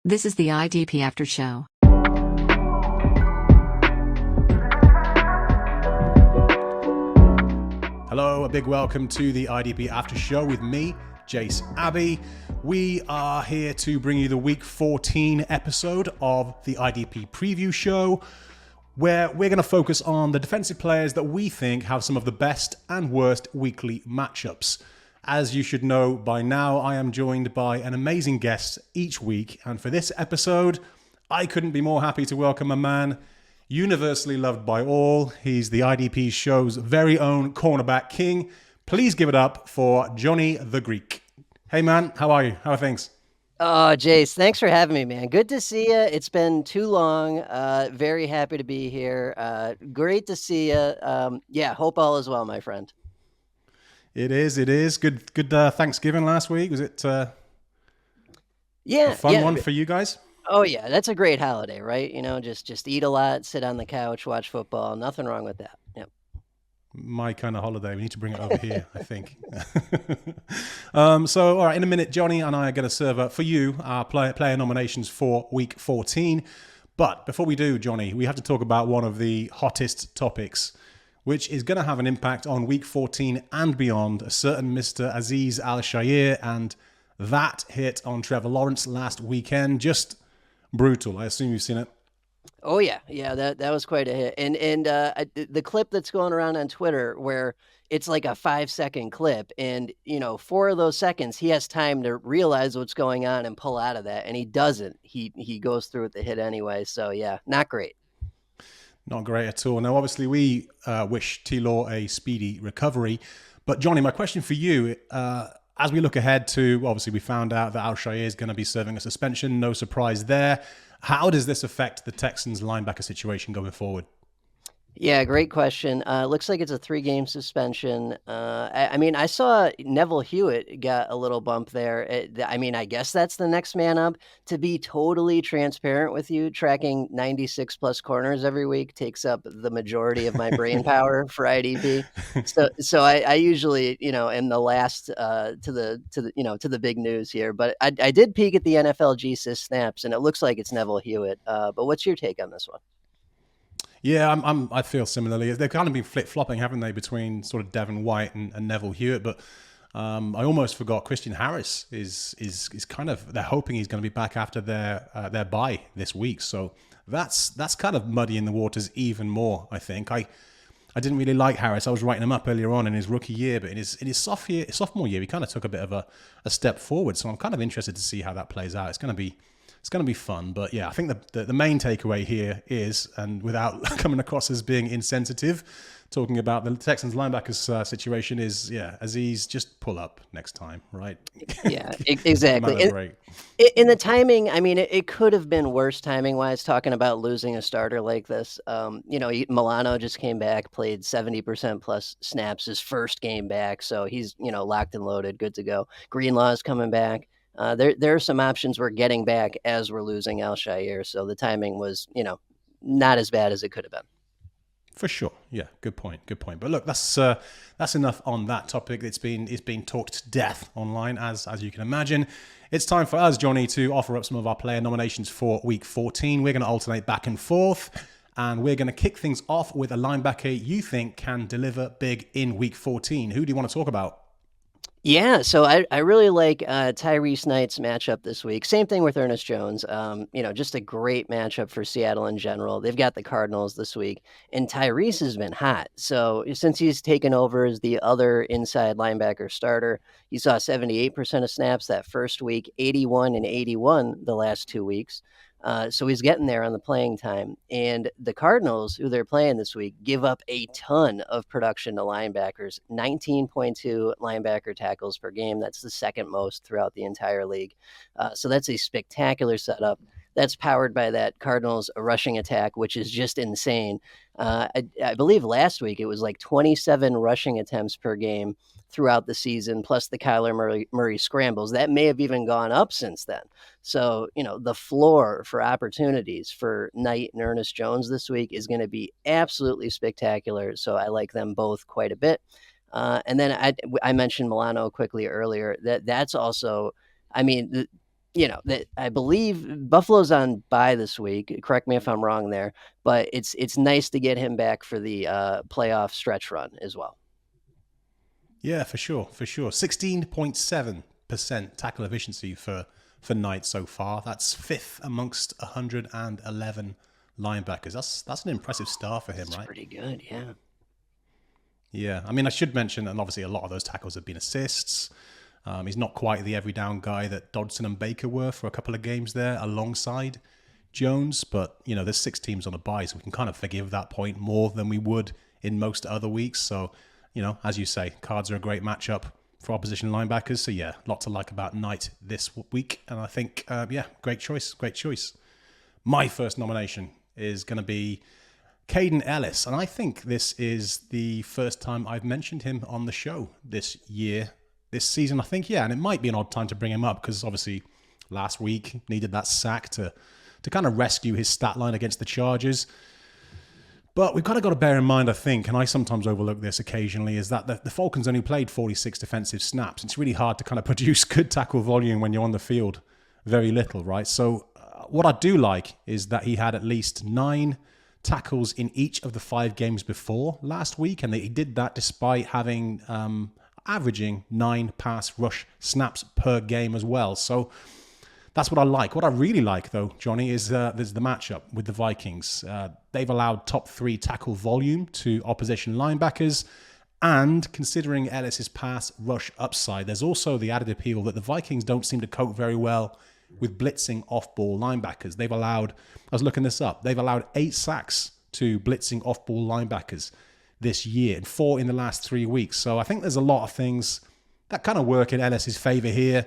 This is the IDP After Show. Hello, a big welcome to the IDP After Show with me, Jase Abbey. We are here to bring you the Week 14 episode of the IDP Preview Show, where we're going to focus on the defensive players that we think have some of the best and worst weekly matchups. As you should know by now, I am joined by an amazing guest each week, and for this episode, I couldn't be more happy to welcome a man universally loved by all. He's the IDP Show's very own cornerback king. Please give it up for Johny the Greek. Hey man, how are you? How are things? Oh, Jase, thanks for having me, man. Good to see you. It's been too long. Very happy to be here. Great to see you. Hope all is well, my friend. It is. Good Thanksgiving last week. Was it a fun one for you guys? Oh, yeah. That's a great holiday, right? You know, just eat a lot, sit on the couch, watch football. Nothing wrong with that. Yep. My kind of holiday. We need to bring it over here, I think. All right, in a minute, Johny and I are going to serve up for you our player nominations for Week 14. But before we do, Johny, we have to talk about one of the hottest topics, which is going to have an impact on Week 14 and beyond. A certain Mr. Azeez Al-Shaair and that hit on Trevor Lawrence last weekend. Just brutal. I assume you've seen it. Oh yeah, that was quite a hit. And the clip that's going around on Twitter where it's like a 5-second clip, and 4 of those seconds he has time to realize what's going on and pull out of that, and he doesn't. He goes through with the hit anyway. So yeah, not great. Not great at all. Now, obviously, we wish T-Law a speedy recovery. But Johny, my question for you, as we look ahead to, obviously, we found out that Al-Shaair is going to be serving a suspension. No surprise there. How does this affect the Texans linebacker situation going forward? Yeah, great question. Looks like it's a 3-game suspension. I saw Neville Hewitt got a little bump there. I guess that's the next man up. To be totally transparent with you, tracking 96 plus corners every week takes up the majority of my brain power for IDP. So I usually, am the last to the big news here. But I did peek at the NFL GSIS snaps, and it looks like it's Neville Hewitt. But what's your take on this one? Yeah, I feel similarly. They've kind of been flip-flopping, haven't they, between sort of Devin White and Neville Hewitt. But I almost forgot Christian Harris is kind of, they're hoping he's going to be back after their bye this week. So that's kind of muddying the waters even more, I think. I didn't really like Harris. I was writing him up earlier on in his rookie year, but in his sophomore year, he kind of took a bit of a step forward. So I'm kind of interested to see how that plays out. It's going to be fun. But yeah, I think the main takeaway here is, and without coming across as being insensitive, talking about the Texans linebackers situation is, Azeez, just pull up next time, right? Yeah, exactly. In the timing, it could have been worse timing-wise, talking about losing a starter like this. Milano just came back, played 70% plus snaps his first game back, so he's, locked and loaded, good to go. Greenlaw's coming back. There are some options we're getting back as we're losing Al-Shaair, so the timing was, not as bad as it could have been. For sure, yeah, good point. But look, that's enough on that topic. It's been talked to death online, as you can imagine. It's time for us, Johny, to offer up some of our player nominations for Week 14. We're going to alternate back and forth, and we're going to kick things off with a linebacker you think can deliver big in Week 14. Who do you want to talk about? Yeah, so I really like Tyrice Knight's matchup this week. Same thing with Ernest Jones. Just a great matchup for Seattle in general. They've got the Cardinals this week, and Tyrice has been hot. So since he's taken over as the other inside linebacker starter, he saw 78% of snaps that first week, 81 and 81 the last 2 weeks. So he's getting there on the playing time. And the Cardinals, who they're playing this week, give up a ton of production to linebackers, 19.2 linebacker tackles per game. That's the second most throughout the entire league. So that's a spectacular setup. That's powered by that Cardinals rushing attack, which is just insane. I believe last week it was like 27 rushing attempts per game throughout the season, plus the Kyler Murray scrambles. That may have even gone up since then. So, the floor for opportunities for Knight and Ernest Jones this week is going to be absolutely spectacular. So I like them both quite a bit. And then I mentioned Milano quickly earlier. That's also, that I believe Buffalo's on bye this week. Correct me if I'm wrong there, but it's nice to get him back for the playoff stretch run as well. Yeah, for sure. 16.7% tackle efficiency for Knight so far. That's fifth amongst 111 linebackers. That's an impressive start for him, That's right? pretty good, yeah. Yeah, I mean, I should mention, and obviously a lot of those tackles have been assists. He's not quite the every down guy that Dodson and Baker were for a couple of games there alongside Jones. But, there's 6 teams on a bye, so we can kind of forgive that point more than we would in most other weeks. So, as you say, Cards are a great matchup for opposition linebackers. So, yeah, lot to like about Knight this week. And I think, great choice. My first nomination is going to be Kaden Elliss. And I think this is the first time I've mentioned him on the show this season, I think, and it might be an odd time to bring him up because obviously last week needed that sack to kind of rescue his stat line against the Chargers. But we've kind of got to bear in mind, I think, and I sometimes overlook this occasionally, is that the Falcons only played 46 defensive snaps. It's really hard to kind of produce good tackle volume when you're on the field very little, right? So what I do like is that he had at least 9 tackles in each of the 5 games before last week, and he did that despite having averaging 9 pass rush snaps per game as well. So that's what I like. What I really like, though, Johnny, is there's the matchup with the Vikings. They've allowed top 3 tackle volume to opposition linebackers. And considering Ellis's pass rush upside, there's also the added appeal that the Vikings don't seem to cope very well with blitzing off-ball linebackers. I was looking this up, they've allowed 8 sacks to blitzing off-ball linebackers this year, and 4 in the last 3 weeks. So I think there's a lot of things that kind of work in Ellis's favor here,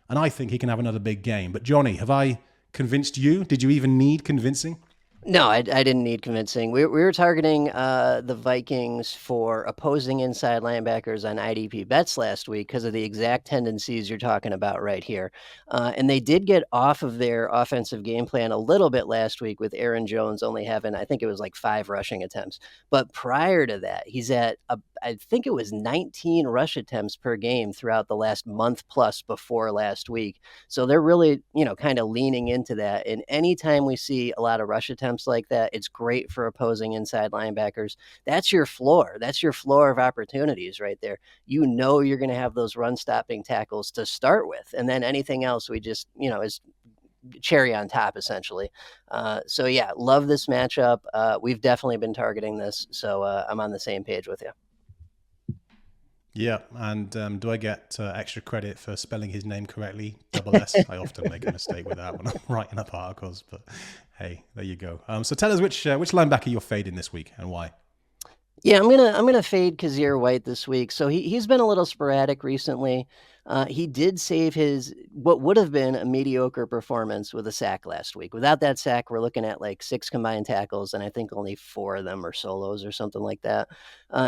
and I think he can have another big game. But Johnny, have I convinced you? Did you even need convincing? No, I didn't need convincing. We were targeting the Vikings for opposing inside linebackers on IDP Bets last week because of the exact tendencies you're talking about right here. And they did get off of their offensive game plan a little bit last week with Aaron Jones only having, I think it was like 5 rushing attempts. But prior to that, he's at, I think it was 19 rush attempts per game throughout the last month plus before last week. So they're really, kind of leaning into that. And anytime we see a lot of rush attempts like that, it's great for opposing inside linebackers. That's your floor. That's your floor of opportunities right there. You're going to have those run stopping tackles to start with. And then anything else we just, is cherry on top, essentially. So yeah, love this matchup. We've definitely been targeting this. So I'm on the same page with you. Yeah, and do I get extra credit for spelling his name correctly? Double S. I often make a mistake with that when I'm writing up articles, but hey, there you go. So tell us which linebacker you're fading this week and why. Yeah, I'm gonna fade Kyzir White this week. So he's been a little sporadic recently. He did save his what would have been a mediocre performance with a sack last week. Without that sack, we're looking at like 6 combined tackles, and I think only 4 of them are solos or something like that.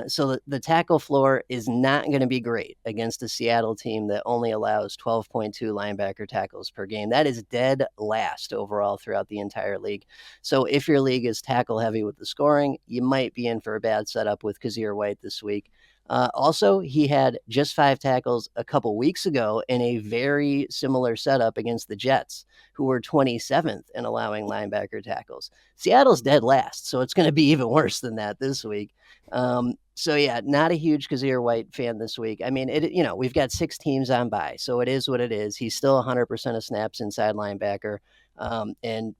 So the tackle floor is not going to be great against a Seattle team that only allows 12.2 linebacker tackles per game. That is dead last overall throughout the entire league. So if your league is tackle heavy with the scoring, you might be in for a bad setup with Kyzir White this week. Also, he had just 5 tackles a couple weeks ago in a very similar setup against the Jets, who were 27th in allowing linebacker tackles. Seattle's dead last, so it's going to be even worse than that this week. So yeah, not a huge Kyzir White fan this week. I mean, we've got 6 teams on bye, so it is what it is. He's still 100% of snaps inside linebacker. And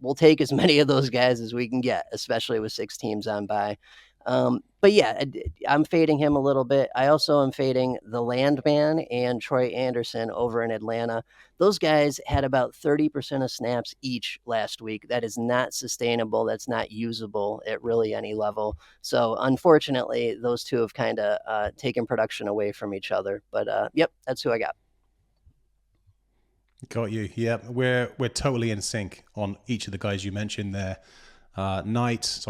we'll take as many of those guys as we can get, especially with 6 teams on bye. But yeah, I'm fading him a little bit. I also am fading the Landman and Troy Andersen over in Atlanta. Those guys had about 30% of snaps each last week. That is not sustainable. That's not usable at really any level. So unfortunately, those two have kind of taken production away from each other. But yep, that's who I got. Got you. Yeah, we're totally in sync on each of the guys you mentioned there. White.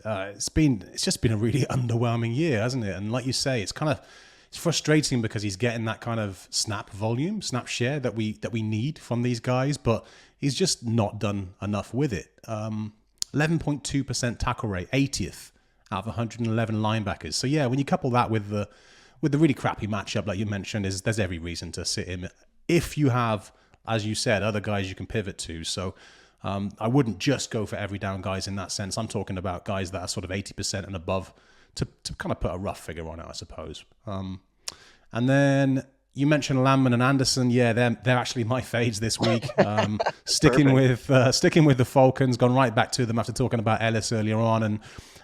It's just been a really underwhelming year, hasn't it? And like you say, it's frustrating because he's getting that kind of snap volume, snap share that we need from these guys, but he's just not done enough with it. 11.2% tackle rate, 80th out of 111 linebackers. So yeah, when you couple that with the really crappy matchup like you mentioned, there's every reason to sit him if you have, as you said, other guys you can pivot to. So I wouldn't just go for every down guys in that sense. I'm talking about guys that are sort of 80% and above to kind of put a rough figure on it, I suppose. And then you mentioned Landman and Andersen. Yeah, they're actually my fades this week. Sticking with the Falcons, gone right back to them after talking about Ellis earlier on.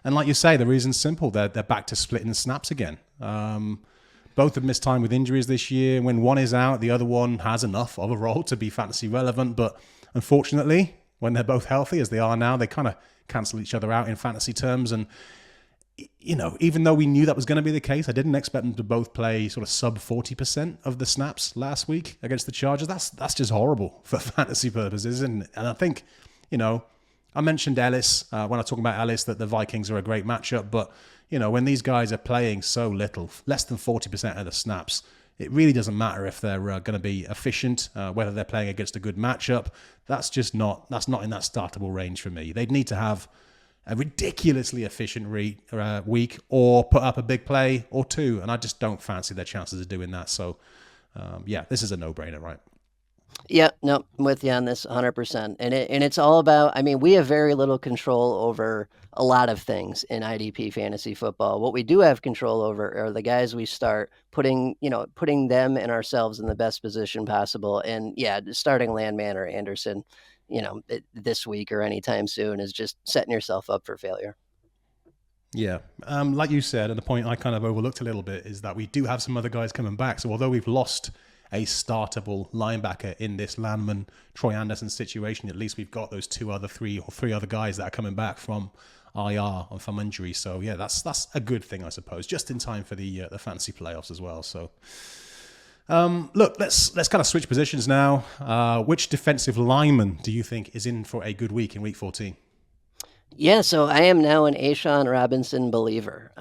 And like you say, the reason's simple. They're back to splitting snaps again. Both have missed time with injuries this year. When one is out, the other one has enough of a role to be fantasy relevant. But unfortunately, when they're both healthy, as they are now, they kind of cancel each other out in fantasy terms. And, you know, even though we knew that was going to be the case, I didn't expect them to both play sort of sub 40% of the snaps last week against the Chargers. That's just horrible for fantasy purposes. And I think, you know, I mentioned Ellis when I was talking about Ellis, that the Vikings are a great matchup. But, you know, when these guys are playing so little, less than 40% of the snaps, it really doesn't matter if they're going to be efficient, whether they're playing against a good matchup. That's not in that startable range for me. They'd need to have a ridiculously efficient week or put up a big play or two, and I just don't fancy their chances of doing that. So, yeah, this is a no-brainer, right? Yeah, no, I'm with you on this 100%. And it's all about, I mean, we have very little control over a lot of things in IDP fantasy football. What we do have control over are the guys we start, putting them and ourselves in the best position possible. And yeah, starting Landman or Andersen, this week or anytime soon is just setting yourself up for failure. Yeah. Like you said, and the point I kind of overlooked a little bit is that we do have some other guys coming back. So although we've lost a startable linebacker in this Landman, Troy Andersen situation, at least we've got those three other guys that are coming back from IR and from injury. So yeah, that's a good thing, I suppose, just in time for the fantasy playoffs as well. So look, let's kind of switch positions now. Which defensive lineman do you think is in for a good week in week 14? Yeah, so I am now an A'Shawn Robinson believer.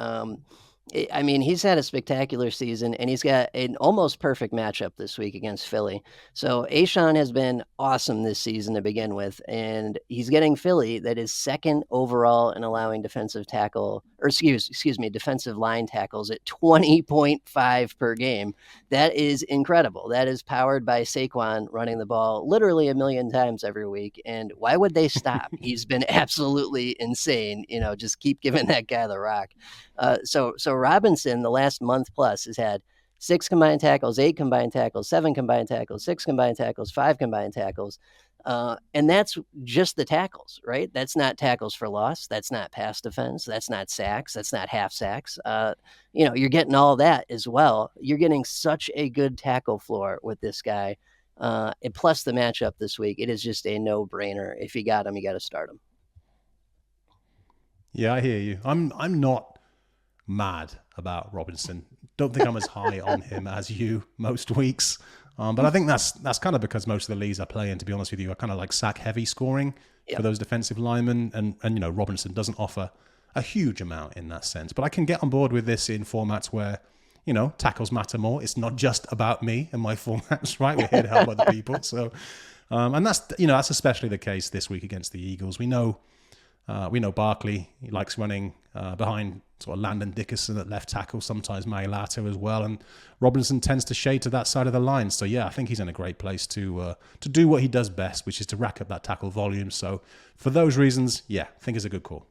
I mean, he's had a spectacular season, and he's got an almost perfect matchup this week against Philly. So A'Shawn has been awesome this season to begin with, and he's getting Philly that is second overall in allowing defensive line tackles at 20.5 per game. That is incredible. That is powered by Saquon running the ball literally a million times every week. And why would they stop? He's been absolutely insane. Just keep giving that guy the rock. So Robinson, the last month plus, has had 6 combined tackles, 8 combined tackles, 7 combined tackles, 6 combined tackles, 5 combined tackles. And that's just the tackles, right? That's not tackles for loss. That's not pass defense. That's not sacks. That's not half sacks. You're getting all that as well. You're getting such a good tackle floor with this guy. And plus the matchup this week, it is just a no-brainer. If you got him, you got to start him. Yeah, I hear you. I'm not mad about Robinson. Don't think I'm as high on him as you most weeks. But I think that's kind of because most of the leagues I play in, to be honest with you, are kind of like sack heavy scoring for those defensive linemen. And Robinson doesn't offer a huge amount in that sense. But I can get on board with this in formats where, tackles matter more. It's not just about me and my formats, right? We're here to help other people. So, and that's especially the case this week against the Eagles. We know Barkley, he likes running behind sort of Landon Dickerson at left tackle, sometimes Mailata as well, and Robinson tends to shade to that side of the line. So yeah, I think he's in a great place to do what he does best, which is to rack up that tackle volume. So for those reasons, yeah, I think it's a good call.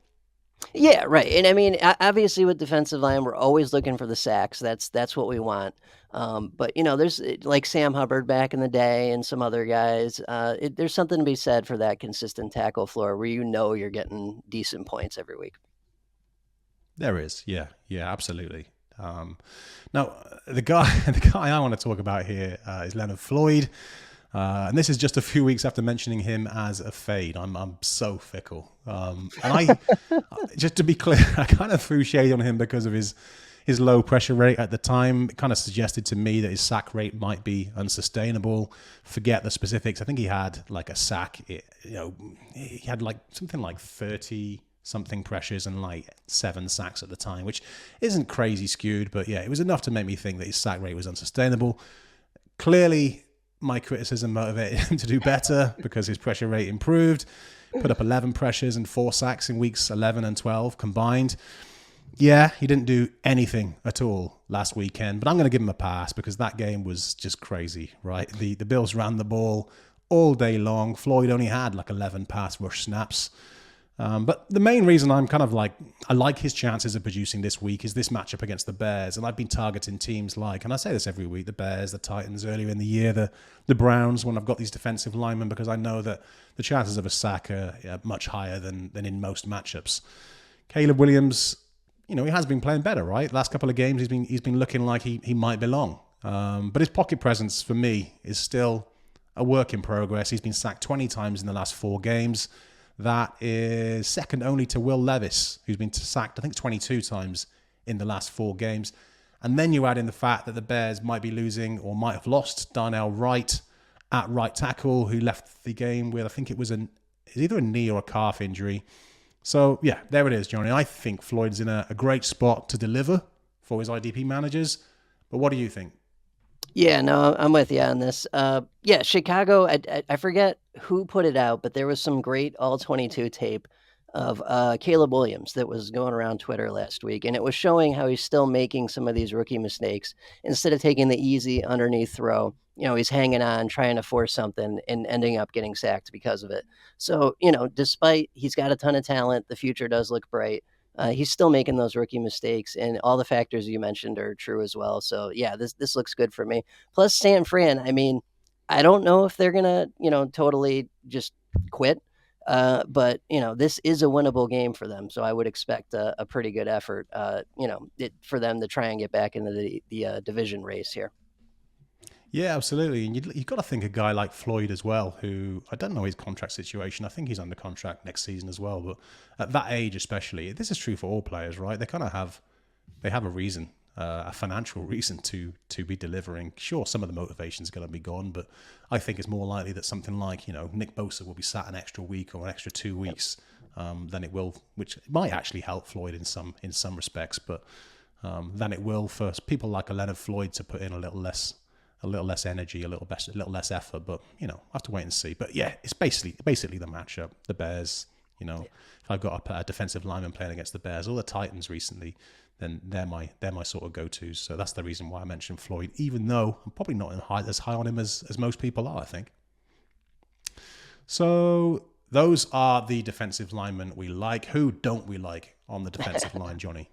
Yeah, right. And I mean, obviously with defensive line, we're always looking for the sacks. That's what we want. But there's like Sam Hubbard back in the day and some other guys. There's something to be said for that consistent tackle floor where you're getting decent points every week. There is, yeah, absolutely. Now, the guy I want to talk about here is Leonard Floyd. And this is just a few weeks after mentioning him as a fade. I'm so fickle. And I, just to be clear, I kind of threw shade on him because of his low pressure rate at the time. It kind of suggested to me that his sack rate might be unsustainable. Forget the specifics. I think he had like a sack. He had like something like 30 something pressures and like 7 sacks at the time, which isn't crazy skewed, but yeah, it was enough to make me think that his sack rate was unsustainable. Clearly, my criticism motivated him to do better because his pressure rate improved. Put up 11 pressures and 4 sacks in weeks 11 and 12 combined. Yeah, he didn't do anything at all last weekend, but I'm going to give him a pass because that game was just crazy, right? The Bills ran the ball all day long. Floyd only had like 11 pass rush snaps. But the main reason I'm kind of like, I like his chances of producing this week is this matchup against the Bears. And I've been targeting teams like, and I say this every week, the Bears, the Titans earlier in the year, the Browns, when I've got these defensive linemen, because I know that the chances of a sack are much higher than in most matchups. Caleb Williams, he has been playing better, right? Last couple of games, he's been looking like he might belong. But his pocket presence for me is still a work in progress. He's been sacked 20 times in the last 4 games. That is second only to Will Levis, who's been sacked, I think, 22 times in the last 4 games. And then you add in the fact that the Bears might be losing or might have lost Darnell Wright at right tackle, who left the game with, I think it was either a knee or a calf injury. So, yeah, there it is, Johnny. I think Floyd's in a great spot to deliver for his IDP managers. But what do you think? Yeah, no, I'm with you on this. Yeah, Chicago, I forget who put it out, but there was some great all-22 tape of Caleb Williams that was going around Twitter last week, and it was showing how he's still making some of these rookie mistakes. Instead of taking the easy underneath throw, he's hanging on, trying to force something, and ending up getting sacked because of it. So, despite he's got a ton of talent, the future does look bright. He's still making those rookie mistakes, and all the factors you mentioned are true as well. So yeah, this looks good for me. Plus San Fran, I mean, I don't know if they're gonna, totally just quit. But this is a winnable game for them. So I would expect a pretty good effort, for them to try and get back into the division race here. Yeah, absolutely. And you've got to think a guy like Floyd as well, who, I don't know his contract situation. I think he's under contract next season as well. But at that age especially, this is true for all players, right? They kind of have a reason, a financial reason to be delivering. Sure, some of the motivation is going to be gone, but I think it's more likely that something like, Nick Bosa will be sat an extra week or an extra 2 weeks than it will, which might actually help Floyd in some respects, but than it will for people like a Leonard Floyd to put in a little less energy, a little less effort, but I have to wait and see. But yeah, it's basically the matchup. The Bears, if I've got a defensive lineman playing against the Bears or the Titans recently, then they're my sort of go-tos. So that's the reason why I mentioned Floyd, even though I'm probably not as high on him as most people are, I think. So those are the defensive linemen we like. Who don't we like on the defensive line, Johnny?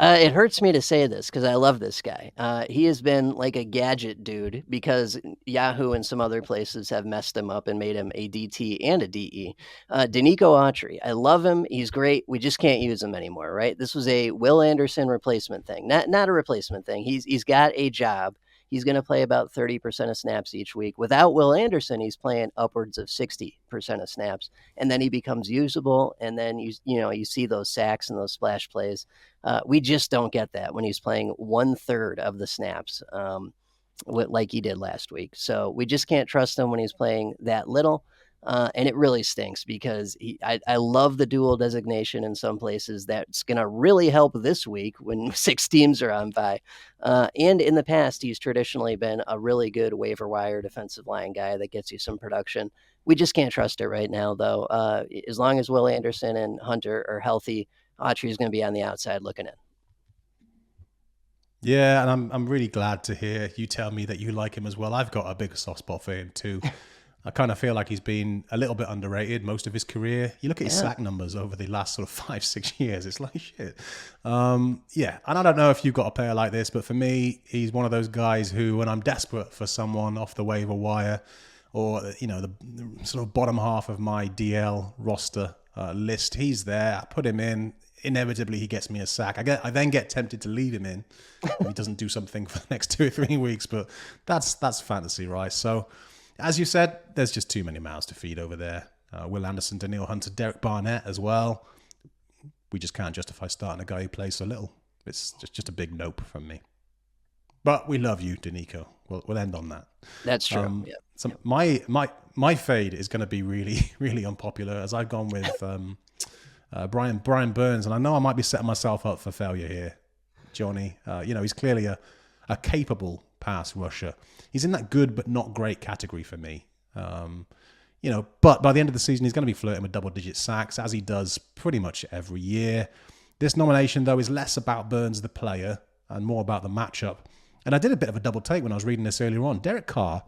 It hurts me to say this because I love this guy. He has been like a gadget dude because Yahoo and some other places have messed him up and made him a DT and a DE. Denico Autry, I love him. He's great. We just can't use him anymore, right? This was a Will Andersen replacement thing, not a replacement thing. He's got a job. He's going to play about 30% of snaps each week. Without Will Andersen, he's playing upwards of 60% of snaps, and then he becomes usable. And then you see those sacks and those splash plays. We just don't get that when he's playing 1/3 of the snaps, like he did last week. So we just can't trust him when he's playing that little. And it really stinks because I love the dual designation in some places. That's going to really help this week when 6 teams are on bye. And in the past, he's traditionally been a really good waiver wire defensive line guy that gets you some production. We just can't trust it right now, though. As long as Will Andersen and Hunter are healthy, Autry is going to be on the outside looking in. Yeah, and I'm really glad to hear you tell me that you like him as well. I've got a big soft spot for him too. I kind of feel like he's been a little bit underrated most of his career. You look at his sack numbers over the last sort of 5-6 years, it's like shit. Yeah, and I don't know if you've got a player like this, but for me, he's one of those guys who, when I'm desperate for someone off the waiver wire or, the sort of bottom half of my DL roster list, he's there. I put him in. Inevitably, he gets me a sack. I then get tempted to leave him in if he doesn't do something for the next 2 or 3 weeks, but that's fantasy, right? So, as you said, there's just too many mouths to feed over there. Will Andersen, Daniil Hunter, Derek Barnett as well. We just can't justify starting a guy who plays so little. It's just a big nope from me. But we love you, Denico. We'll end on that. That's true. Yeah. So my fade is going to be really, really unpopular, as I've gone with Brian Burns, and I know I might be setting myself up for failure here, Johnny. He's clearly a capable pass rusher. He's in that good but not great category for me. But by the end of the season, he's going to be flirting with double-digit sacks, as he does pretty much every year. This nomination, though, is less about Burns the player and more about the matchup. And I did a bit of a double take when I was reading this earlier on. Derek Carr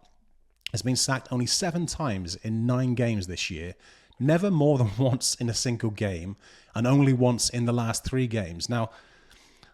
has been sacked only 7 times in 9 games this year, never more than once in a single game, and only once in the last 3 games. Now,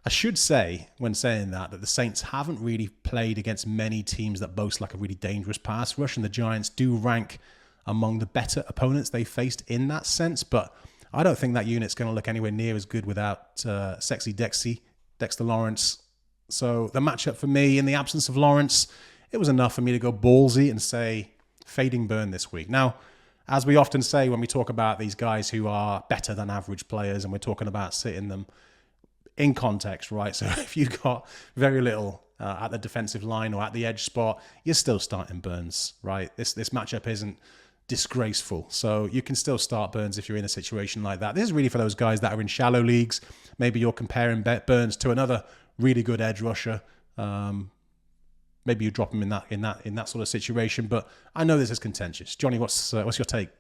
I should say, when saying that the Saints haven't really played against many teams that boast like a really dangerous pass rush, and the Giants do rank among the better opponents they faced in that sense, but I don't think that unit's going to look anywhere near as good without Sexy Dexter Lawrence. So the matchup for me, in the absence of Lawrence, it was enough for me to go ballsy and say fading Burn this week. Now, as we often say when we talk about these guys who are better than average players and we're talking about sitting them in context, right? So if you've got very little at the defensive line or at the edge spot, you're still starting Burns, right? This matchup isn't disgraceful. So you can still start Burns if you're in a situation like that. This is really for those guys that are in shallow leagues. Maybe you're comparing Burns to another really good edge rusher. Maybe you drop him in that sort of situation. But I know this is contentious. Johnny, what's your take?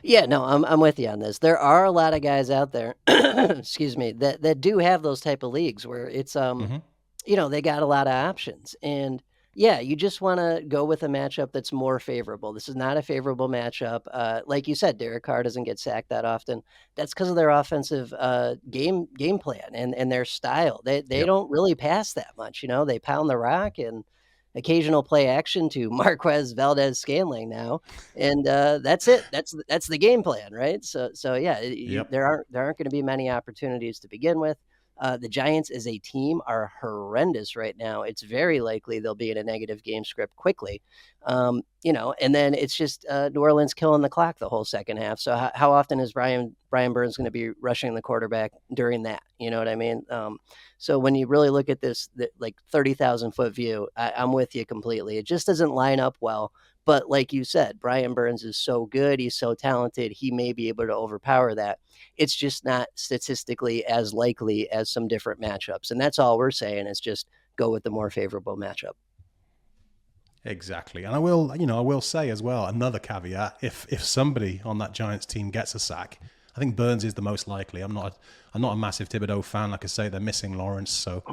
Yeah, no, I'm with you on this. There are a lot of guys out there, excuse me, that do have those type of leagues where it's they got a lot of options. And yeah, you just want to go with a matchup that's more favorable. This is not a favorable matchup. Like you said, Derek Carr doesn't get sacked that often. That's because of their offensive game plan and their style. They don't really pass that much. They pound the rock and occasional play action to Marquez Valdez-Scantling now, and that's it. That's the game plan, right? So yeah, there aren't going to be many opportunities to begin with. The Giants as a team are horrendous right now. It's very likely they'll be in a negative game script quickly, and then it's just New Orleans killing the clock the whole second half. So how often is Brian Burns going to be rushing the quarterback during that? You know what I mean? So when you really look at this, like 30,000 foot view, I'm with you completely. It just doesn't line up well. But like you said, Brian Burns is so good. He's so talented. He may be able to overpower that. It's just not statistically as likely as some different matchups. And that's all we're saying is just go with the more favorable matchup. Exactly. And I will say as well, another caveat, if somebody on that Giants team gets a sack, I think Burns is the most likely. I'm not a massive Thibodeau fan. Like I say, they're missing Lawrence. So,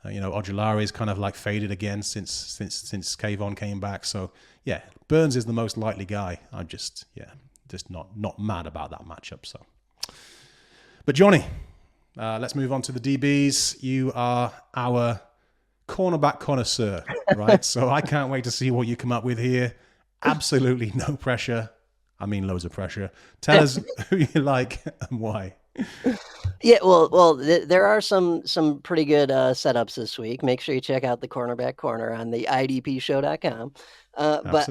Ojulari is kind of like faded again since Kayvon came back. So yeah, Burns is the most likely guy. I'm just not mad about that matchup. So, but Johnny, let's move on to the DBs. You are our cornerback connoisseur, right? So I can't wait to see what you come up with here. Absolutely no pressure. I mean, loads of pressure. Tell us who you like and why. Yeah, well, there are some pretty good setups this week. Make sure you check out the Cornerback Corner on the IDPshow.com. But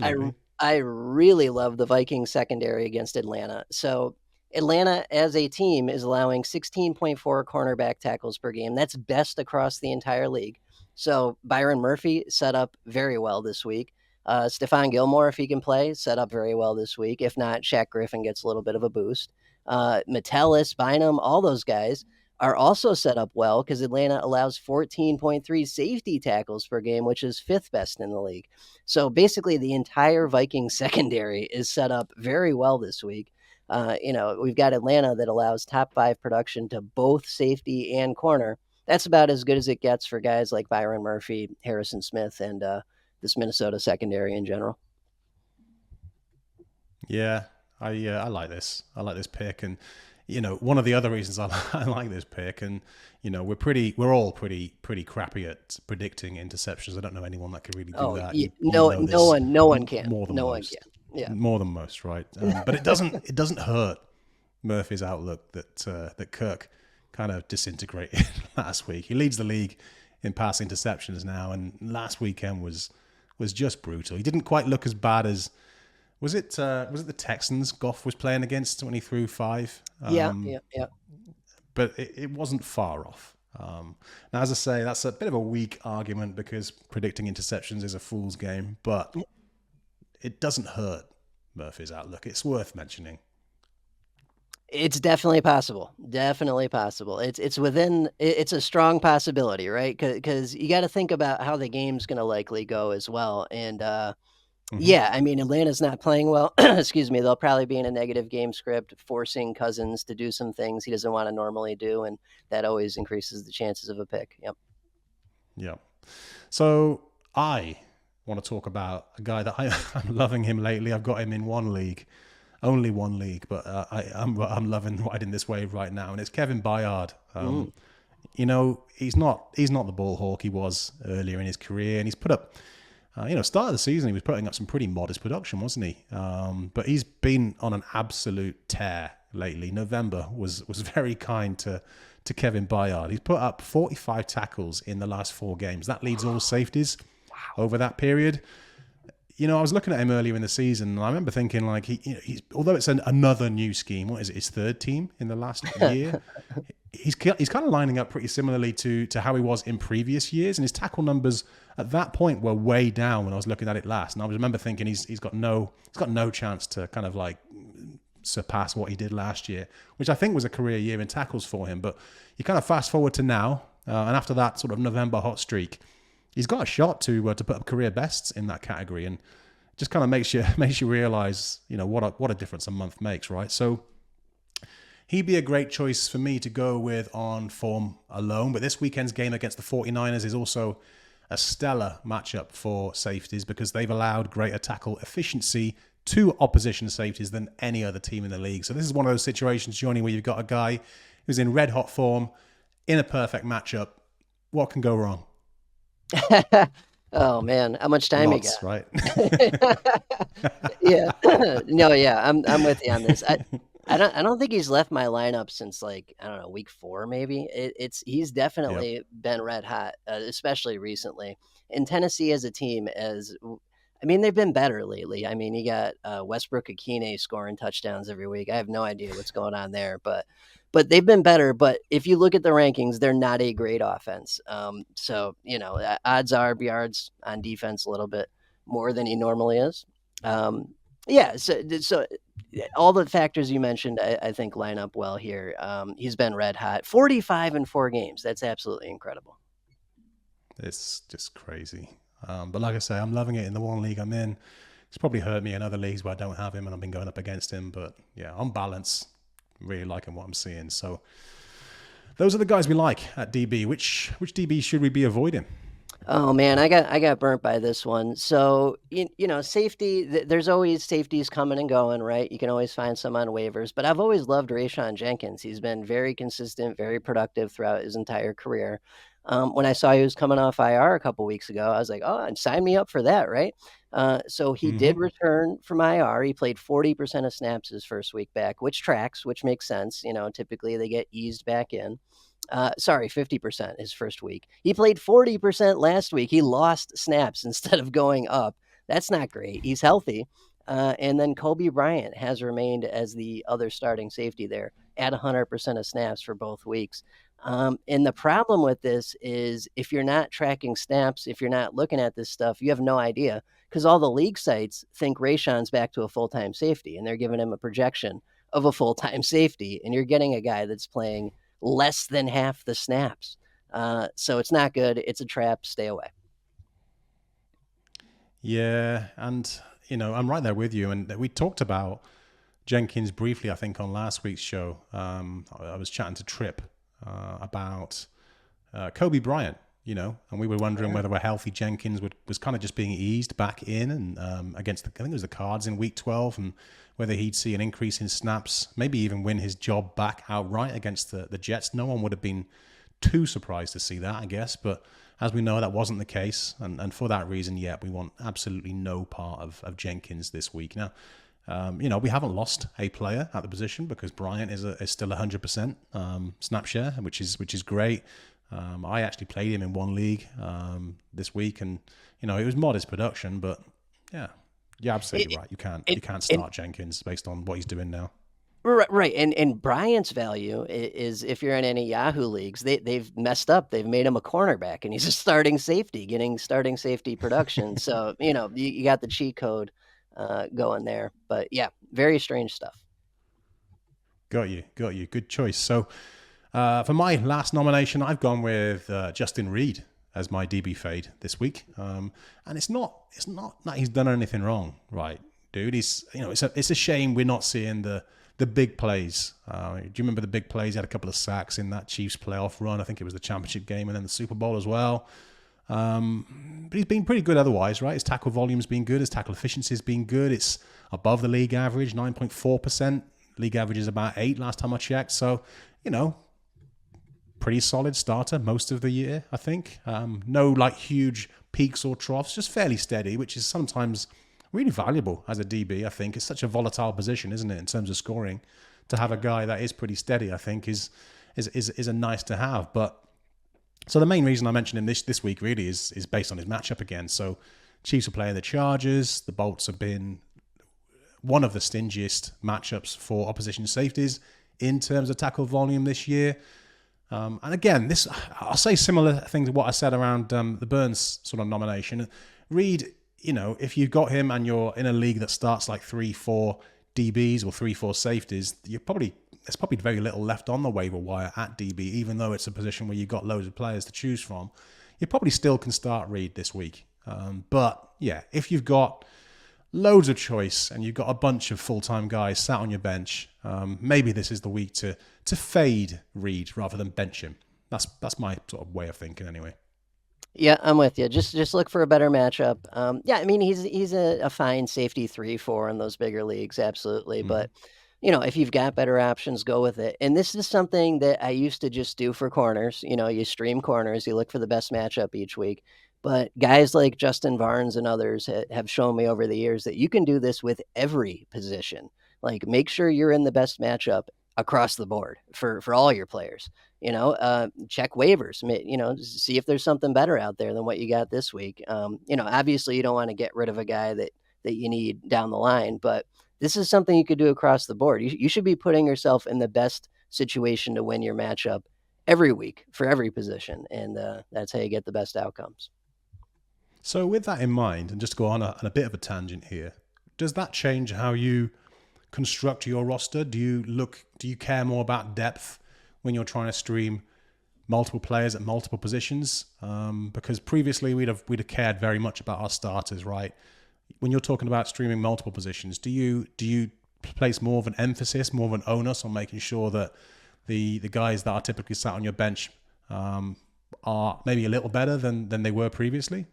I really love the Vikings secondary against Atlanta. So Atlanta as a team is allowing 16.4 cornerback tackles per game. That's best across the entire league. So Byron Murphy set up very well this week. Stephon Gilmore, if he can play, set up very well this week. If not, Shaq Griffin gets a little bit of a boost. Metellus, Bynum, all those guys are also set up well because Atlanta allows 14.3 safety tackles per game, which is 5th best in the league. So basically the entire Vikings secondary is set up very well this week. We've got Atlanta that allows top 5 production to both safety and corner. That's about as good as it gets for guys like Byron Murphy, Harrison Smith, and this Minnesota secondary in general. Yeah, I like this. I like this pick, and one of the other reasons I like this pick, and we're all pretty crappy at predicting interceptions. I don't know anyone that can really do that. Yeah, no one can. More than most. Yeah, more than most, right? But it doesn't hurt Murphy's outlook that Kirk kind of disintegrated last week. He leads the league in pass interceptions now, and last weekend was just brutal. He didn't quite look as bad as was it the Texans Goff was playing against when he threw 5? Yeah. But it wasn't far off. Now, as I say, that's a bit of a weak argument because predicting interceptions is a fool's game, but it doesn't hurt Murphy's outlook. It's worth mentioning. It's definitely possible. Definitely possible. It's a strong possibility, right? Because you got to think about how the game's going to likely go as well. And, Hmm. Yeah, I mean, Atlanta's not playing well. Excuse me. They'll probably be in a negative game script, forcing Cousins to do some things he doesn't want to normally do, and that always increases the chances of a pick. Yep. Yeah. So I want to talk about a guy that I'm loving him lately. I've got him in one league, only one league, but I'm loving riding this wave right now, and it's Kevin Byard. You know, he's not the ball hawk he was earlier in his career, and he's put up. Start of the season, he was putting up some pretty modest production, wasn't he? But he's been on an absolute tear lately. November was very kind to Kevin Byard. He's put up 45 tackles in the last 4 games. That leads all safeties over that period. I was looking at him earlier in the season, and I remember thinking, like, he's although it's another new scheme, what is it, his 3rd team in the last year? He's kind of lining up pretty similarly to how he was in previous years, and his tackle numbers at that point were way down when I was looking at it last. And I remember thinking he's got no chance to kind of like surpass what he did last year, which I think was a career year in tackles for him. But you kind of fast forward to now, and after that sort of November hot streak, he's got a shot to put up career bests in that category, and just kind of makes you realize what a difference a month makes, right? So he'd be a great choice for me to go with on form alone. But this weekend's game against the 49ers is also a stellar matchup for safeties because they've allowed greater tackle efficiency to opposition safeties than any other team in the league. So this is one of those situations, Johnny, where you've got a guy who's in red hot form in a perfect matchup. What can go wrong? Oh man, how much time Lots, you got? Right? Yeah. No, yeah, I'm with you on this. I don't think he's left my lineup since, like, I don't know, week 4 maybe. He's definitely been red hot, especially recently. And Tennessee as a team, they've been better lately. I mean, you got Westbrook Akine scoring touchdowns every week. I have no idea what's going on there, but they've been better. But if you look at the rankings, they're not a great offense. So odds are Byard's on defense a little bit more than he normally is. Yeah, so all the factors you mentioned, I think line up well here. He's been red hot, 45 in 4 games. That's absolutely incredible. It's just crazy. But like I say, I'm loving it in the one league I'm in. It's probably hurt me in other leagues where I don't have him and I've been going up against him. But yeah, on balance, really liking what I'm seeing. So those are the guys we like at DB. Which DB should we be avoiding? Oh man, I got burnt by this one. So safety. There's always safeties coming and going, right? You can always find some on waivers, but I've always loved Rayshawn Jenkins. He's been very consistent, very productive throughout his entire career. When I saw he was coming off IR a couple weeks ago, I was like, oh, and sign me up for that, right? So he did return from IR. He played 40% of snaps his first week back, which tracks, which makes sense. Typically they get eased back in. 50% his first week. He played 40% last week. He lost snaps instead of going up. That's not great. He's healthy. And then Kobe Bryant has remained as the other starting safety there at 100% of snaps for both weeks. And the problem with this is if you're not tracking snaps, if you're not looking at this stuff, you have no idea because all the league sites think Rayshawn's back to a full-time safety and they're giving him a projection of a full-time safety. And you're getting a guy that's playing less than half the snaps. So it's not good. It's a trap. Stay away. Yeah, and I'm right there with you. And we talked about Jenkins briefly, I think, on last week's show. I was chatting to Tripp about Kobe Bryant, and we were wondering whether a healthy Jenkins was kind of just being eased back in and against I think it was the Cards in week 12, and whether he'd see an increase in snaps, maybe even win his job back outright against the Jets. No one would have been too surprised to see that, I guess. But as we know, that wasn't the case. And for that reason, we want absolutely no part of Jenkins this week. Now, we haven't lost a player at the position because Bryant is still 100% snap share, which is great. I actually played him in one league this week, and it was modest production, but yeah. You're absolutely right. You can't start Jenkins based on what he's doing now. Right. And Bryant's value is if you're in any Yahoo leagues, they've messed up. They've made him a cornerback and he's a starting safety, getting starting safety production. So, you got the cheat code going there. But yeah, very strange stuff. Got you. Good choice. So for my last nomination, I've gone with Justin Reid. as my DB fade this week. And it's not that he's done anything wrong, right, dude? He's, it's a shame we're not seeing the big plays. Do you remember the big plays? He had a couple of sacks in that Chiefs playoff run. I think it was the championship game and then the Super Bowl as well. But he's been pretty good otherwise, right? His tackle volume's been good. His tackle efficiency's been good. It's above the league average, 9.4%. League average is about 8 last time I checked. So, pretty solid starter most of the year, I think. No huge peaks or troughs, just fairly steady, which is sometimes really valuable as a DB, I think. It's such a volatile position, isn't it, in terms of scoring. To have a guy that is pretty steady, I think, is a nice to have. But so the main reason I mentioned him this week really is based on his matchup again. So Chiefs are playing the Chargers. The Bolts have been one of the stingiest matchups for opposition safeties in terms of tackle volume this year. And again, I'll say similar things to what I said around the Burns sort of nomination. Reid, if you've got him and you're in a league that starts 3-4 DBs or 3-4 safeties, there's probably very little left on the waiver wire at DB, even though it's a position where you've got loads of players to choose from. You probably still can start Reid this week. But yeah, if you've got loads of choice and you've got a bunch of full-time guys sat on your bench, maybe this is the week to fade Reid rather than bench him. That's my sort of way of thinking anyway. Yeah, I'm with you. Just look for a better matchup. Yeah, I mean, he's a fine safety 3-4 in those bigger leagues, absolutely. But if you've got better options, go with it. And this is something that I used to just do for corners. You stream corners, you look for the best matchup each week. But guys like Justin Barnes and others have shown me over the years that you can do this with every position. Make sure you're in the best matchup across the board for all your players. Check waivers, see if there's something better out there than what you got this week. Obviously you don't want to get rid of a guy that you need down the line, but this is something you could do across the board. You should be putting yourself in the best situation to win your matchup every week for every position. And that's how you get the best outcomes. So with that in mind, and just to go on a bit of a tangent here, does that change how you construct your roster? Do you care more about depth when you're trying to stream multiple players at multiple positions? Because previously we'd have cared very much about our starters, right? When you're talking about streaming multiple positions, do you place more of an emphasis, more of an onus on making sure that the guys that are typically sat on your bench are maybe a little better than they were previously?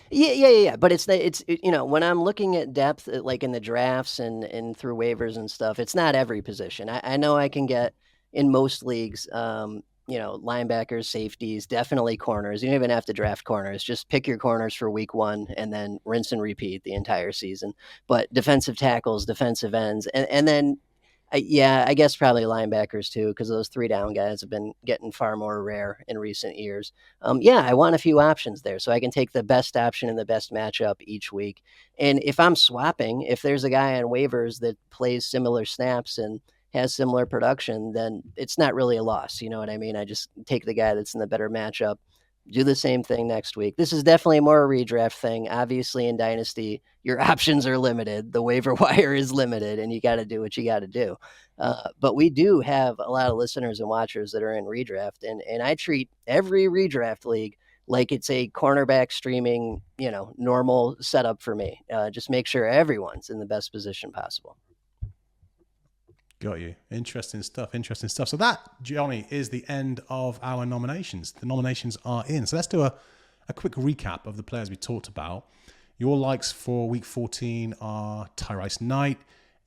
Yeah. But it's when I'm looking at depth, in the drafts and through waivers and stuff, it's not every position. I know I can get in most leagues, linebackers, safeties, definitely corners. You don't even have to draft corners. Just pick your corners for week 1 and then rinse and repeat the entire season. But defensive tackles, defensive ends, and then I guess probably linebackers too, because those 3-down guys have been getting far more rare in recent years. I want a few options there so I can take the best option in the best matchup each week. And if I'm swapping, if there's a guy on waivers that plays similar snaps and has similar production, then it's not really a loss. You know what I mean? I just take the guy that's in the better matchup, do the same thing next week. This is definitely more a redraft thing. Obviously, in Dynasty, your options are limited. The waiver wire is limited, and you got to do what you got to do. But we do have a lot of listeners and watchers that are in redraft, and I treat every redraft league like it's a cornerback streaming, normal setup for me. Just make sure everyone's in the best position possible. Got you. Interesting stuff. So that, Johny, is the end of our nominations. The nominations are in. So let's do a quick recap of the players we talked about. Your likes for week 14 are Tyrice Knight,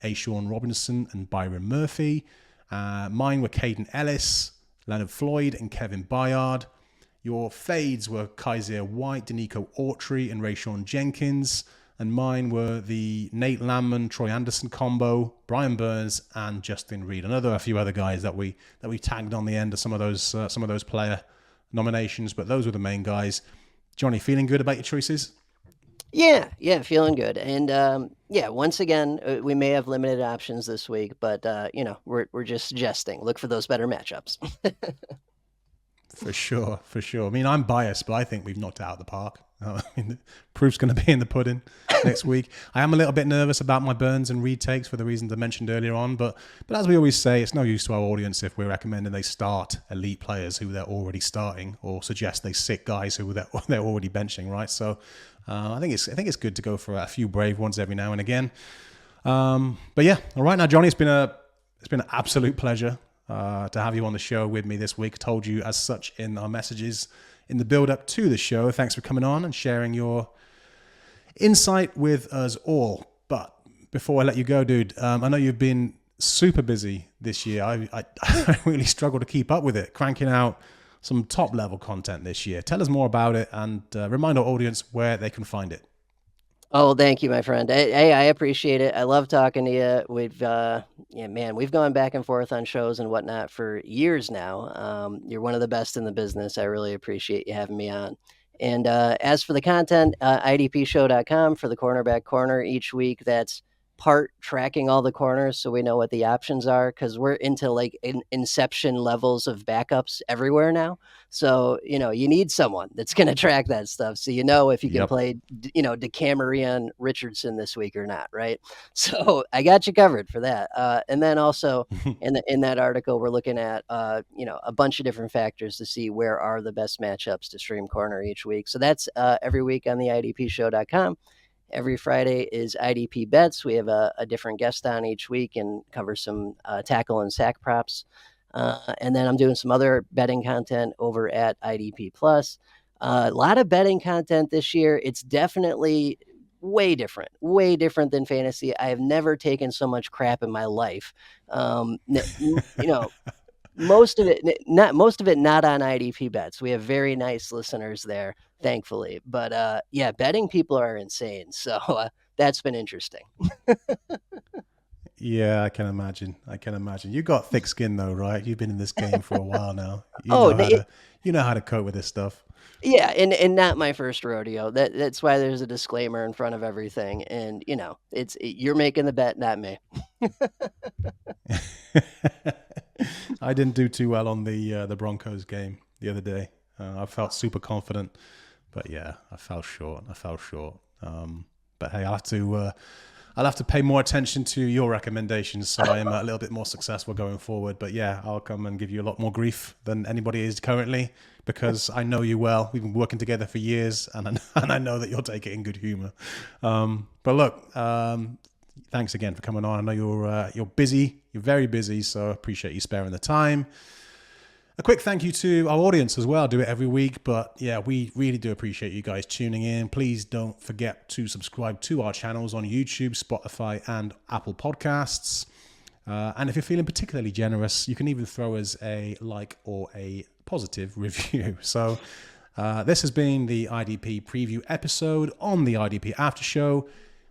Rayshawn Robinson, and Byron Murphy. Mine were Kaden Elliss, Leonard Floyd, and Kevin Byard. Your fades were Kyzir White, Denico Autry, and Rayshawn Jenkins. And mine were the Nate Landman, Troy Andersen combo, Brian Burns, and Justin Reid. A few other guys that we tagged on the end of some of those player nominations, but those were the main guys. Johny, feeling good about your choices? Yeah, feeling good. And once again, we may have limited options this week, but we're just suggesting. Look for those better matchups. For sure. I mean, I'm biased, but I think we've knocked it out of the park. I mean, the proof's going to be in the pudding next week. I am a little bit nervous about my Burns and Reid takes for the reasons I mentioned earlier on. But as we always say, it's no use to our audience if we're recommending they start elite players who they're already starting, or suggest they sit guys who they're already benching, right? So I think it's good to go for a few brave ones every now and again. But yeah, all right now, Johny, it's been an absolute pleasure to have you on the show with me this week. I told you as such in our messages in the build-up to the show. Thanks for coming on and sharing your insight with us all. But before I let you go, dude, I know you've been super busy this year. I really struggle to keep up with it, cranking out some top-level content this year. Tell us more about it and remind our audience where they can find it. Oh, thank you, my friend. Hey, I appreciate it. I love talking to you. We've gone back and forth on shows and whatnot for years now. You're one of the best in the business. I really appreciate you having me on. And as for the content, idpshow.com for the cornerback corner each week. That's part tracking all the corners so we know what the options are, because we're into like inception levels of backups everywhere now. So, you need someone that's going to track that stuff. So, if you can play, DeCamerion Richardson this week or not. Right. So I got you covered for that. And then also in that article, we're looking at, a bunch of different factors to see where are the best matchups to stream corner each week. So that's every week on the idpshow.com. Every Friday is IDP Bets. We have a different guest on each week and cover some tackle and sack props. And then I'm doing some other betting content over at IDP Plus. A lot of betting content this year. It's definitely way different than fantasy. I have never taken so much crap in my life. Most of it not on IDP Bets. We have very nice listeners there, thankfully. But betting people are insane. So that's been interesting. Yeah, I can imagine. You got thick skin though, right? You've been in this game for a while now. You know how to cope with this stuff. Yeah, and not my first rodeo. That's why there's a disclaimer in front of everything. And you're making the bet, not me. I didn't do too well on the Broncos game the other day. I felt super confident, but yeah, I fell short. But hey, I'll have to pay more attention to your recommendations, so I am a little bit more successful going forward. But yeah, I'll come and give you a lot more grief than anybody is currently, because I know you well. We've been working together for years, and I know that you'll take it in good humor. But look, thanks again for coming on. I know you're busy. You're very busy, so I appreciate you sparing the time. A quick thank you to our audience as well. I do it every week, but yeah, we really do appreciate you guys tuning in. Please don't forget to subscribe to our channels on YouTube, Spotify, and Apple Podcasts. And if you're feeling particularly generous, you can even throw us a like or a positive review. So this has been the IDP preview episode on the IDP After Show.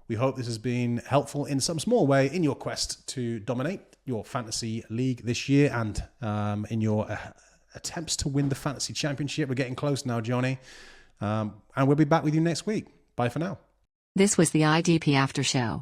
We hope this has been helpful in some small way in your quest to dominate your fantasy league this year and in your attempts to win the fantasy championship. We're getting close now, Johny. And we'll be back with you next week. Bye for now. This was the IDP After Show.